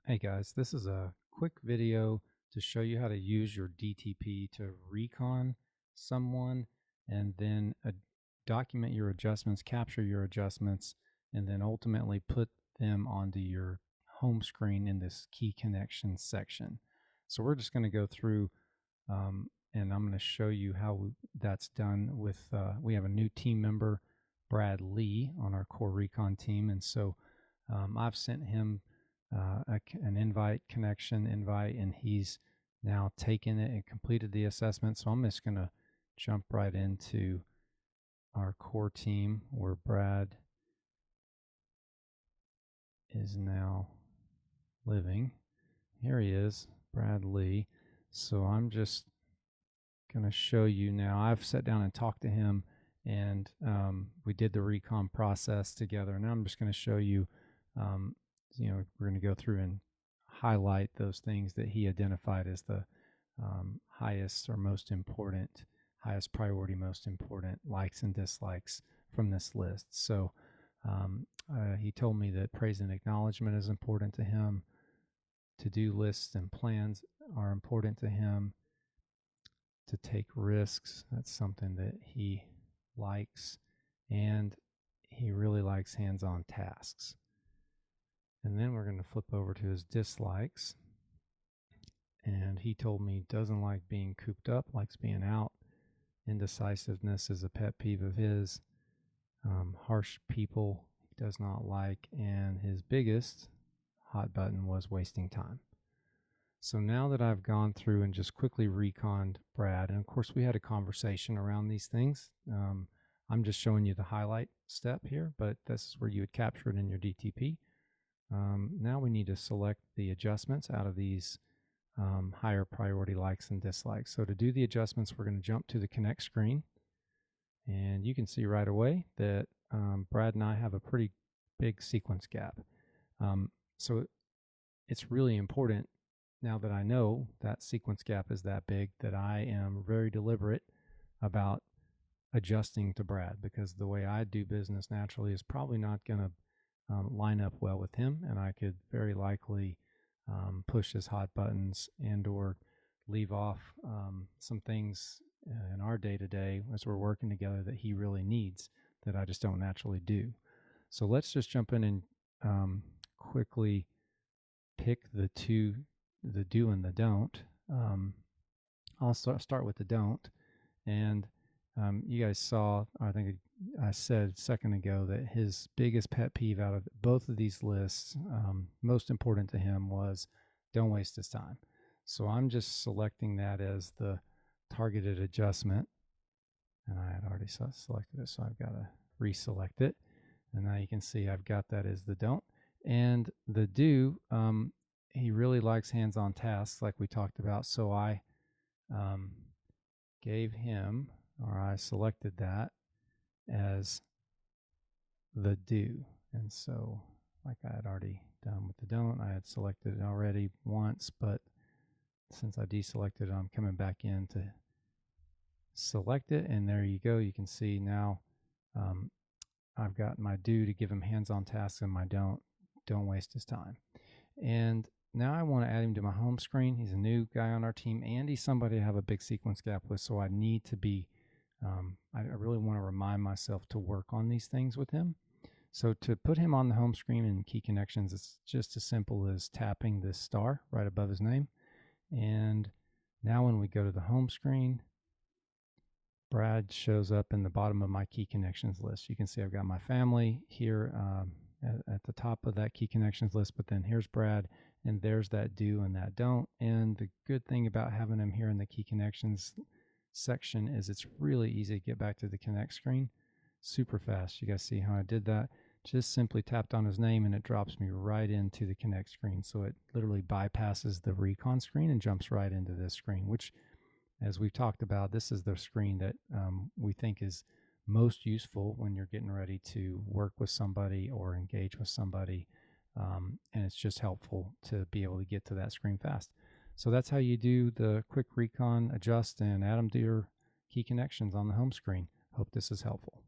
Hey guys, this is a quick video to show you how to use your DTP to recon someone and then document your adjustments, capture your adjustments, and then ultimately put them onto your home screen in this key connections section. So we're just going to go through and I'm going to show you how that's done with, we have a new team member, Brad Lee, on our core recon team. And so I've sent him an invite, and he's now taken it and completed the assessment. So I'm just going to jump right into our core team where Brad is now living. Here he is, Brad Lee. So I'm just going to show you now. I've sat down and talked to him, and we did the recon process together. Now I'm just going to show you, we're going to go through and highlight those things that he identified as the highest or most important, highest priority, most important likes and dislikes from this list. So he told me that praise and acknowledgement is important to him. To-do lists and plans are important to him. To take risks, that's something that he likes. And he really likes hands-on tasks. And then we're going to flip over to his dislikes. And he told me doesn't like being cooped up, likes being out. Indecisiveness is a pet peeve of his. Harsh people he does not like. And his biggest hot button was wasting time. So now that I've gone through and just quickly reconned Brad, and of course we had a conversation around these things. I'm just showing you the highlight step here, but this is where you would capture it in your DTP. Now we need to select the adjustments out of these higher priority likes and dislikes. So to do the adjustments, we're going to jump to the connect screen, and you can see right away that Brad and I have a pretty big sequence gap. So it's really important, now that I know that sequence gap is that big, that I am very deliberate about adjusting to Brad, because the way I do business naturally is probably not going to line up well with him, and I could very likely push his hot buttons and or leave off some things in our day-to-day as we're working together that he really needs that I just don't naturally do. So let's just jump in and quickly pick the do and the don't. I'll start with the don't. And you guys saw, I think I said a second ago, that his biggest pet peeve out of both of these lists, most important to him, was don't waste his time. So I'm just selecting that as the targeted adjustment. And I had already selected it, so I've got to reselect it. And now you can see I've got that as the don't. And the do, he really likes hands-on tasks like we talked about. So I gave him, or I selected that as the do. And so like I had already done with the don't, I had selected it already once, but since I deselected it, I'm coming back in to select it. And there you go. You can see now I've got my do to give him hands-on tasks, and my don't waste his time. And now I want to add him to my home screen. He's a new guy on our team, and he's somebody I have a big sequence gap with, so I need to be, I really want to remind myself to work on these things with him. So to put him on the home screen in key connections, it's just as simple as tapping this star right above his name. And now when we go to the home screen, Brad shows up in the bottom of my key connections list. You can see I've got my family here at the top of that key connections list, but then here's Brad, and there's that do and that don't. And the good thing about having him here in the key connections section is it's really easy to get back to the connect screen super fast. You guys see how I did that? Just simply tapped on his name and it drops me right into the connect screen. So it literally bypasses the recon screen and jumps right into this screen, which, as we've talked about, this is the screen that we think is most useful when you're getting ready to work with somebody or engage with somebody. And it's just helpful to be able to get to that screen fast. So that's how you do the quick recon, adjust, and add them to your key connections on the home screen. Hope this is helpful.